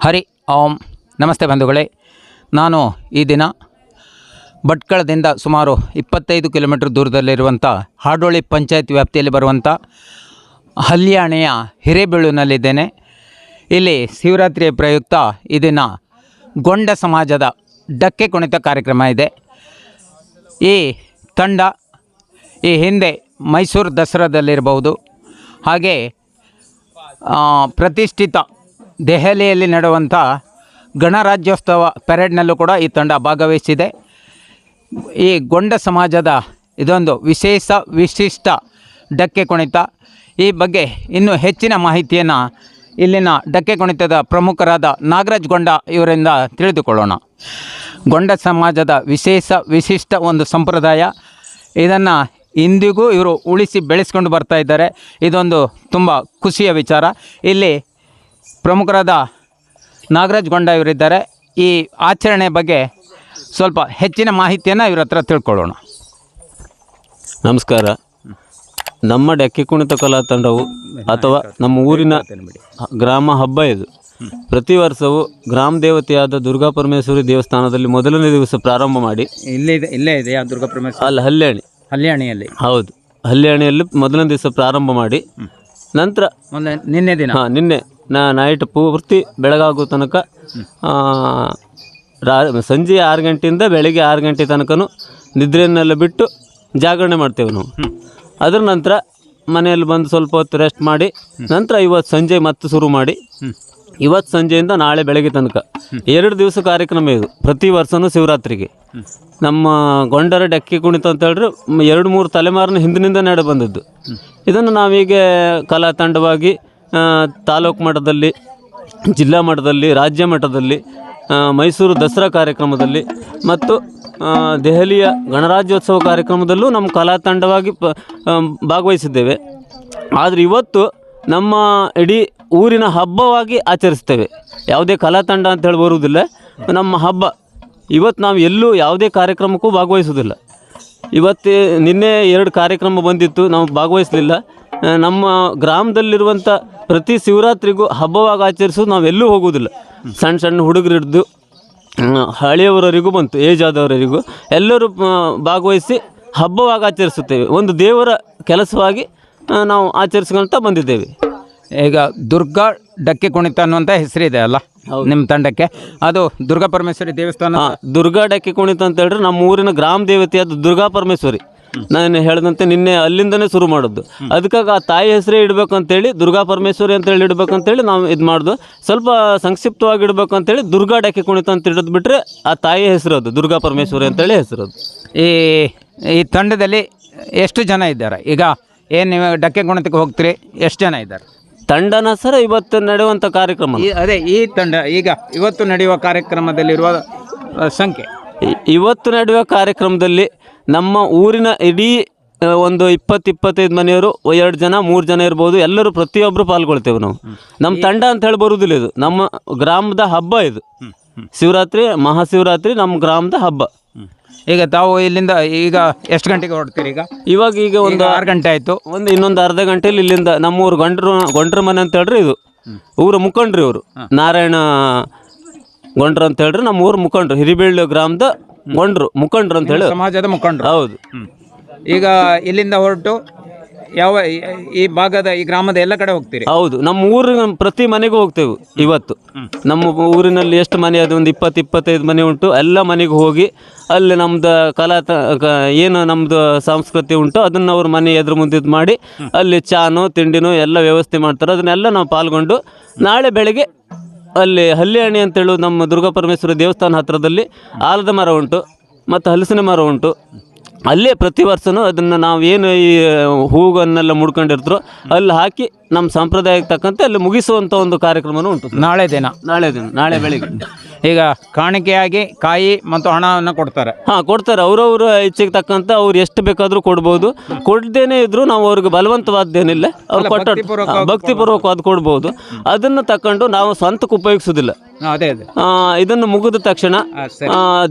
ಹರಿ ಓಂ. ನಮಸ್ತೆ ಬಂಧುಗಳೇ, ನಾನು ಈ ದಿನ ಭಟ್ಕಳದಿಂದ ಸುಮಾರು 25 ಕಿಲೋಮೀಟರ್ ದೂರದಲ್ಲಿರುವಂಥ ಹಾಡೋಳಿ ಪಂಚಾಯತ್ ವ್ಯಾಪ್ತಿಯಲ್ಲಿ ಬರುವಂಥ ಹಲ್ಯಾಣೆಯ ಹಿರೇಬೀಳುನಲ್ಲಿದ್ದೇನೆ. ಇಲ್ಲಿ ಶಿವರಾತ್ರಿಯ ಪ್ರಯುಕ್ತ ಈ ದಿನ ಗೊಂಡ ಸಮಾಜದ ಡಕ್ಕೆ ಕುಣಿತ ಕಾರ್ಯಕ್ರಮ ಇದೆ. ಈ ತಂಡ ಈ ಹಿಂದೆ ಮೈಸೂರು ದಸರಾದಲ್ಲಿರಬಹುದು, ಹಾಗೆ ಪ್ರತಿಷ್ಠಿತ ದೆಹಲಿಯಲ್ಲಿ ನಡೆಯುವಂಥ ಗಣರಾಜ್ಯೋತ್ಸವ ಪೆರೇಡ್ನಲ್ಲೂ ಕೂಡ ಈ ತಂಡ ಭಾಗವಹಿಸಿದೆ. ಈ ಗೊಂಡ ಸಮಾಜದ ಇದೊಂದು ವಿಶಿಷ್ಟ ಡಕ್ಕೆ ಕುಣಿತ. ಈ ಬಗ್ಗೆ ಇನ್ನೂ ಹೆಚ್ಚಿನ ಮಾಹಿತಿಯನ್ನು ಇಲ್ಲಿನ ಡಕ್ಕೆ ಕುಣಿತದ ಪ್ರಮುಖರಾದ ನಾಗರಾಜ್ ಗೊಂಡ ಇವರಿಂದ ತಿಳಿದುಕೊಳ್ಳೋಣ. ಗೊಂಡ ಸಮಾಜದ ವಿಶಿಷ್ಟ ಒಂದು ಸಂಪ್ರದಾಯ. ಇದನ್ನು ಇಂದಿಗೂ ಇವರು ಉಳಿಸಿ ಬೆಳೆಸ್ಕೊಂಡು ಬರ್ತಾ ಇದ್ದಾರೆ. ಇದೊಂದು ತುಂಬ ಖುಷಿಯ ವಿಚಾರ. ಇಲ್ಲಿ ಪ್ರಮುಖರಾದ ನಾಗರಾಜ್ ಗೊಂಡ ಇವರಿದ್ದಾರೆ. ಈ ಆಚರಣೆ ಬಗ್ಗೆ ಸ್ವಲ್ಪ ಹೆಚ್ಚಿನ ಮಾಹಿತಿಯನ್ನು ಇವ್ರ ಹತ್ರ ತಿಳ್ಕೊಳ್ಳೋಣ. ನಮಸ್ಕಾರ. ನಮ್ಮ ಡಕ್ಕೆ ಕುಣಿತ ಕಲಾ ತಂಡವು ಅಥವಾ ನಮ್ಮ ಊರಿನ ಗ್ರಾಮ ಹಬ್ಬ ಇದು. ಪ್ರತಿ ವರ್ಷವೂ ಗ್ರಾಮ ದೇವತೆಯಾದ ದುರ್ಗಾ ಪರಮೇಶ್ವರಿ ದೇವಸ್ಥಾನದಲ್ಲಿ ಮೊದಲನೇ ದಿವಸ ಪ್ರಾರಂಭ ಮಾಡಿ ಇಲ್ಲೇ ಇದೆ ದುರ್ಗಾ ಪರಮೇಶ್ವರಿ ಅಲ್ಲಿ ಹಲ್ಯಾಣಿಯಲ್ಲಿ. ಹೌದು, ಹಲ್ಯಾಣಿಯಲ್ಲಿ ಮೊದಲನೇ ದಿವಸ ಪ್ರಾರಂಭ ಮಾಡಿ ನಂತರ ನಿನ್ನೆ ದಿನ ನಿನ್ನೆ ನೈಟ್ ಪೂರ್ತಿ ಬೆಳಗಾಗೋ ತನಕ ಸಂಜೆ 6 ಗಂಟೆಯಿಂದ ಬೆಳಗ್ಗೆ 6 ಗಂಟೆ ತನಕನೂ ನಿದ್ರೆಯನ್ನೆಲ್ಲ ಬಿಟ್ಟು ಜಾಗರಣೆ ಮಾಡ್ತೇವೆ ನಾವು. ಅದರ ನಂತರ ಮನೆಯಲ್ಲಿ ಬಂದು ಸ್ವಲ್ಪ ಹೊತ್ತು ರೆಸ್ಟ್ ಮಾಡಿ ನಂತರ ಇವತ್ತು ಸಂಜೆ ಮತ್ತೆ ಶುರು ಮಾಡಿ ಇವತ್ತು ಸಂಜೆಯಿಂದ ನಾಳೆ ಬೆಳಗ್ಗೆ ತನಕ 2 ದಿವಸ ಕಾರ್ಯಕ್ರಮ ಇದು. ಪ್ರತಿ ವರ್ಷವೂ ಶಿವರಾತ್ರಿಗೆ ನಮ್ಮ ಗೊಂಡರ ಡಕ್ಕೆ ಕುಣಿತ ಅಂತ ಹೇಳಿದ್ರೆ 2-3 ತಲೆಮಾರಿನ ಹಿಂದಿನಿಂದ ನಡೆ ಬಂದದ್ದು. ಇದನ್ನು ನಾವೀಗ ಕಲಾ ತಂಡವಾಗಿ ತಾಲೂಕು ಮಟ್ಟದಲ್ಲಿ, ಜಿಲ್ಲಾ ಮಟ್ಟದಲ್ಲಿ, ರಾಜ್ಯ ಮಟ್ಟದಲ್ಲಿ, ಮೈಸೂರು ದಸರಾ ಕಾರ್ಯಕ್ರಮದಲ್ಲಿ ಮತ್ತು ದೆಹಲಿಯ ಗಣರಾಜ್ಯೋತ್ಸವ ಕಾರ್ಯಕ್ರಮದಲ್ಲೂ ನಮ್ಮ ಕಲಾ ತಂಡವಾಗಿ ಭಾಗವಹಿಸಿದ್ದೇವೆ. ಆದರೆ ಇವತ್ತು ನಮ್ಮ ಇಡೀ ಊರಿನ ಹಬ್ಬವಾಗಿ ಆಚರಿಸ್ತೇವೆ. ಯಾವುದೇ ಕಲಾ ತಂಡ ಅಂತ ಹೇಳಿ ಬರುವುದಿಲ್ಲ, ನಮ್ಮ ಹಬ್ಬ. ಇವತ್ತು ನಾವು ಎಲ್ಲೂ ಯಾವುದೇ ಕಾರ್ಯಕ್ರಮಕ್ಕೂ ಭಾಗವಹಿಸೋದಿಲ್ಲ. ಇವತ್ತು ನಿನ್ನೆ 2 ಕಾರ್ಯಕ್ರಮ ಬಂದಿತ್ತು, ನಾವು ಭಾಗವಹಿಸಲಿಲ್ಲ. ನಮ್ಮ ಗ್ರಾಮದಲ್ಲಿರುವಂಥ ಪ್ರತಿ ಶಿವರಾತ್ರಿಗೂ ಹಬ್ಬವಾಗಿ ಆಚರಿಸೋದು ನಾವೆಲ್ಲೂ ಹೋಗೋದಿಲ್ಲ. ಸಣ್ಣ ಹುಡುಗರು ಹಿಡಿದು ಹಳೆಯವರವರಿಗೂ ಬಂತು, ಏಜ್ ಆದವರಿಗೂ ಎಲ್ಲರೂ ಭಾಗವಹಿಸಿ ಹಬ್ಬವಾಗಿ ಆಚರಿಸುತ್ತೇವೆ. ಒಂದು ದೇವರ ಕೆಲಸವಾಗಿ ನಾವು ಆಚರಿಸ್ಕೊಳ್ತಾ ಬಂದಿದ್ದೇವೆ. ಈಗ ದುರ್ಗಾ ಡಕ್ಕೆ ಕುಣಿತ ಅನ್ನುವಂಥ ಹೆಸರಿದೆ ಅಲ್ಲ ನಿಮ್ಮ ತಂಡಕ್ಕೆ? ಅದು ದುರ್ಗಾ ಪರಮೇಶ್ವರಿ ದೇವಸ್ಥಾನ. ದುರ್ಗಾ ಡಕ್ಕೆ ಕುಣಿತ ಅಂತ ಹೇಳಿದ್ರೆ ನಮ್ಮ ಊರಿನ ಗ್ರಾಮ ದೇವತೆಯಾದ ದುರ್ಗಾ ಪರಮೇಶ್ವರಿ. ನಾನು ಹೇಳಿದಂತೆ ನಿನ್ನೆ ಅಲ್ಲಿಂದನೇ ಶುರು ಮಾಡೋದು. ಅದಕ್ಕಾಗಿ ಆ ತಾಯಿ ಹೆಸರೇ ಇಡಬೇಕಂತೇಳಿ ದುರ್ಗಾ ಪರಮೇಶ್ವರಿ ಅಂತೇಳಿ ಇಡಬೇಕಂತೇಳಿ ನಾವು ಇದು ಮಾಡೋದು. ಸ್ವಲ್ಪ ಸಂಕ್ಷಿಪ್ತವಾಗಿ ಇಡಬೇಕಂತೇಳಿ ದುರ್ಗಾ ಡಕ್ಕೆ ಕುಣಿತ ಅಂತ ಹಿಡಿದು ಬಿಟ್ಟರೆ ಆ ತಾಯಿ ಹೆಸರು ಅದು ದುರ್ಗಾ ಪರಮೇಶ್ವರಿ ಅಂತೇಳಿ ಹೆಸರು. ಈ ತಂಡದಲ್ಲಿ ಎಷ್ಟು ಜನ ಇದ್ದಾರೆ? ಈಗ ಏನು ನೀವು ಡಕ್ಕೆ ಕುಣಿತಕ್ಕೆ ಹೋಗ್ತೀರಿ, ಎಷ್ಟು ಜನ ಇದ್ದಾರೆ? ತಂಡನ ಸರ ಇವತ್ತು ನಡೆಯುವಂಥ ಕಾರ್ಯಕ್ರಮ ಅದೇ ಈ ತಂಡ ಈಗ ಇವತ್ತು ನಡೆಯುವ ಕಾರ್ಯಕ್ರಮದಲ್ಲಿರುವ ಸಂಖ್ಯೆ? ಇವತ್ತು ನಡೆಯುವ ಕಾರ್ಯಕ್ರಮದಲ್ಲಿ ನಮ್ಮ ಊರಿನ ಇಡೀ ಒಂದು 20-25 ಮನೆಯವರು 2 ಜನ 3 ಜನ ಇರ್ಬೋದು, ಎಲ್ಲರೂ ಪ್ರತಿಯೊಬ್ಬರು ಪಾಲ್ಗೊಳ್ತೇವೆ ನಾವು. ನಮ್ಮ ತಂಡ ಅಂತ ಹೇಳಿ ಬರುವುದಿಲ್ಲ, ಇದು ನಮ್ಮ ಗ್ರಾಮದ ಹಬ್ಬ. ಇದು ಶಿವರಾತ್ರಿ, ಮಹಾಶಿವರಾತ್ರಿ ನಮ್ಮ ಗ್ರಾಮದ ಹಬ್ಬ. ಈಗ ತಾವು ಇಲ್ಲಿಂದ ಈಗ ಎಷ್ಟು ಗಂಟೆಗೆ ಹೊರಡ್ತೀರಿ? ಈಗ ಒಂದು 6 ಗಂಟೆ ಆಯಿತು. ಇನ್ನೊಂದು ಅರ್ಧ ಗಂಟೆಯಲ್ಲಿ ಇಲ್ಲಿಂದ ನಮ್ಮೂರು ಗೊಂಡ್ರ ಮನೆ ಅಂತ ಹೇಳ್ರಿ, ಇದು ಊರ ಮುಖಂಡ್ರಿ. ಇವರು ನಾರಾಯಣ ಗೊಂಡ್ರ ಅಂತ ಹೇಳ್ರಿ, ನಮ್ಮ ಊರು ಮುಖಂಡ್ರು, ಹಿರಿಬೀಳು ಗ್ರಾಮದ ಮುಖಂಡ್ರು ಅಂತ ಹೇಳಿ, ಸಮಾಜದ ಮುಖಂಡ್ರು. ಹೌದು. ಈಗ ಇಲ್ಲಿಂದ ಹೊರಟು ಈ ಭಾಗದ ಈ ಗ್ರಾಮದ ಎಲ್ಲ ಕಡೆ ಹೋಗ್ತೀರಿ? ಹೌದು, ನಮ್ಮ ಊರಿನ ಪ್ರತಿ ಮನೆಗೂ ಹೋಗ್ತೇವೆ. ಇವತ್ತು ನಮ್ಮ ಊರಿನಲ್ಲಿ ಎಷ್ಟು ಮನೆ ಅದು, ಒಂದು 20-25 ಮನೆ ಉಂಟು. ಎಲ್ಲ ಮನೆಗೂ ಹೋಗಿ ಅಲ್ಲಿ ನಮ್ದು ಏನು ನಮ್ಮದು ಸಂಸ್ಕೃತಿ ಉಂಟು ಅದನ್ನು ಅವ್ರ ಮನೆ ಎದುರು ಮುಂದಿದ್ದು ಮಾಡಿ ಅಲ್ಲಿ ಚಾನೋ ತಿಂಡಿನೋ ಎಲ್ಲ ವ್ಯವಸ್ಥೆ ಮಾಡ್ತಾರೆ. ಅದನ್ನೆಲ್ಲ ನಾವು ಪಾಲ್ಗೊಂಡು ನಾಳೆ ಬೆಳಗ್ಗೆ ಅಲ್ಲಿ ಹಲ್ಯಾಣಿ ಅಂತೇಳು ನಮ್ಮ ದುರ್ಗಾ ಪರಮೇಶ್ವರಿ ದೇವಸ್ಥಾನ ಹತ್ತಿರದಲ್ಲಿ ಆಲದ ಮರ ಉಂಟು ಮತ್ತು ಹಲಸಿನ ಮರ ಉಂಟು. ಅಲ್ಲೇ ಪ್ರತಿ ವರ್ಷವೂ ಅದನ್ನು ನಾವು ಏನು ಈ ಹೂವನ್ನೆಲ್ಲ ಮುಡ್ಕೊಂಡಿರ್ತಾರೋ ಅಲ್ಲಿ ಹಾಕಿ ನಮ್ಮ ಸಂಪ್ರದಾಯಕ್ಕೆ ತಕ್ಕಂತೆ ಅಲ್ಲಿ ಮುಗಿಸುವಂಥ ಒಂದು ಕಾರ್ಯಕ್ರಮವೂ ಉಂಟು. ನಾಳೆ ಬೆಳಿಗ್ಗೆ ಈಗ ಕಾಣಿಕೆಯಾಗಿ ಕಾಯಿ ಮತ್ತು ಹಣವನ್ನು ಕೊಡ್ತಾರೆ. ಕೊಡ್ತಾರೆ. ಅವರವ್ರ ಇಚ್ಛೆಗೆ ತಕ್ಕಂತೆ ಅವ್ರು ಎಷ್ಟು ಬೇಕಾದರೂ ಕೊಡ್ಬೋದು. ಕೊಡ್ದೇನೆ ಇದ್ರು ನಾವು ಅವ್ರಿಗೆ ಬಲವಂತವಾದ್ದೇನಿಲ್ಲ, ಅವ್ರು ಕೊಟ್ಟ ಭಕ್ತಿಪೂರ್ವಕವಾದ ಕೊಡ್ಬೋದು. ಅದನ್ನು ತಕೊಂಡು ನಾವು ಸ್ವಂತಕ್ಕೆ ಉಪಯೋಗಿಸೋದಿಲ್ಲ. ಇದನ್ನು ಮುಗಿದ ತಕ್ಷಣ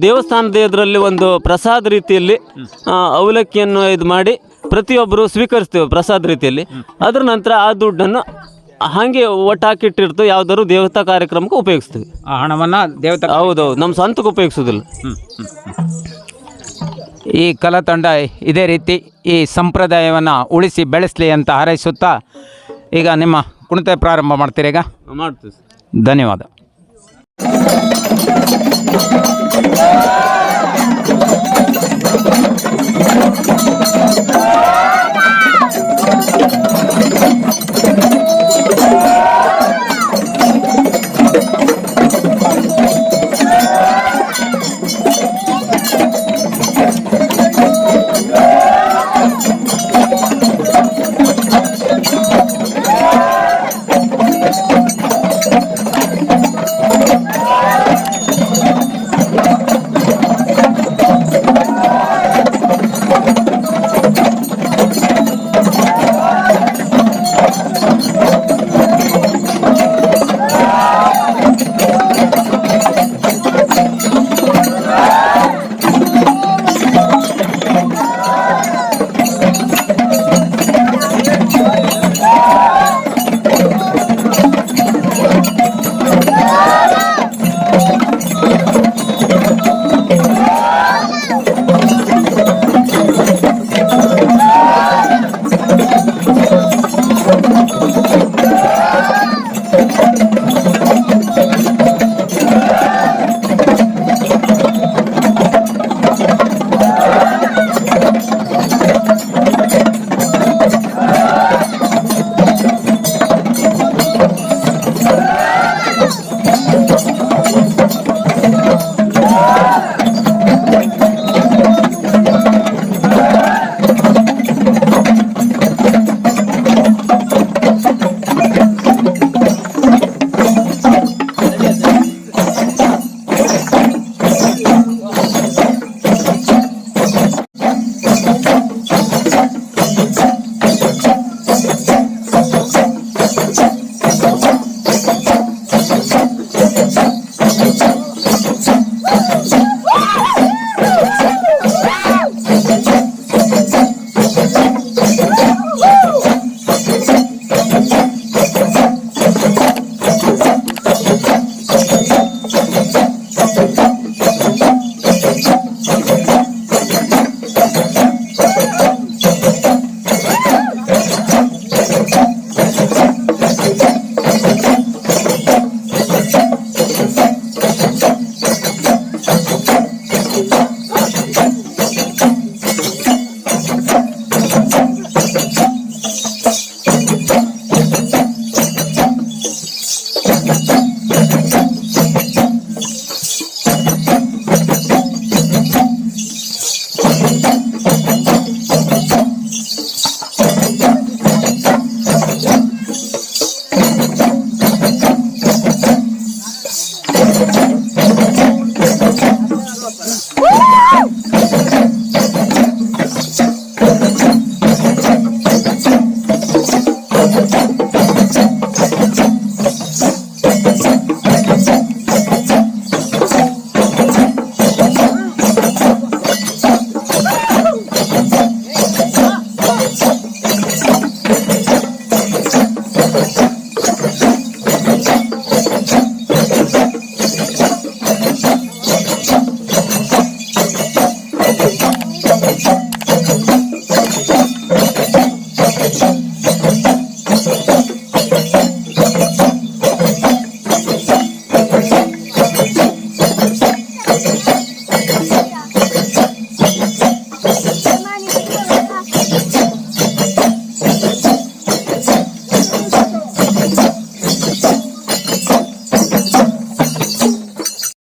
ದೇವಸ್ಥಾನದ ಎದುರಲ್ಲಿ ಒಂದು ಪ್ರಸಾದ ರೀತಿಯಲ್ಲಿ ಅವಲಕ್ಕಿಯನ್ನು ಇದು ಮಾಡಿ ಪ್ರತಿಯೊಬ್ಬರು ಸ್ವೀಕರಿಸ್ತೇವೆ ಪ್ರಸಾದ ರೀತಿಯಲ್ಲಿ. ಅದರ ನಂತರ ಆ ದುಡ್ಡನ್ನು ಹಾಗೆ ಒಟ್ಟು ಹಾಕಿಟ್ಟಿರ್ತು ಯಾವ್ದಾದ್ರು ದೇವತಾ ಕಾರ್ಯಕ್ರಮಕ್ಕೆ ಉಪಯೋಗಿಸ್ತೀವಿ. ಆ ಹಣವನ್ನು ದೇವತಾ ಹೌದೌದು, ನಮ್ಮ ಸ್ವಂತಕ್ಕೆ ಉಪಯೋಗಿಸೋದಿಲ್ಲ. ಈ ಕಲಾ ತಂಡ ಇದೇ ರೀತಿ ಈ ಸಂಪ್ರದಾಯವನ್ನು ಉಳಿಸಿ ಬೆಳೆಸಲಿ ಅಂತ ಹಾರೈಸುತ್ತಾ ಈಗ ನಿಮ್ಮ ಕುಣಿತ ಪ್ರಾರಂಭ ಮಾಡ್ತೀರಾ ಈಗ? ಮಾಡ್ತೀವಿ. ಧನ್ಯವಾದ.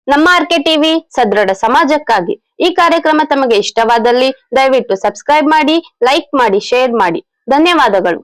ನಮ್ಮ ಆರ್ಕೆ ಟಿವಿ ಸದೃಢ ಸಮಾಜಕ್ಕಾಗಿ. ಈ ಕಾರ್ಯಕ್ರಮ ತಮಗೆ ಇಷ್ಟವಾದಲ್ಲಿ ದಯವಿಟ್ಟು ಸಬ್ಸ್ಕ್ರೈಬ್ ಮಾಡಿ, ಲೈಕ್ ಮಾಡಿ, ಶೇರ್ ಮಾಡಿ. ಧನ್ಯವಾದಗಳು.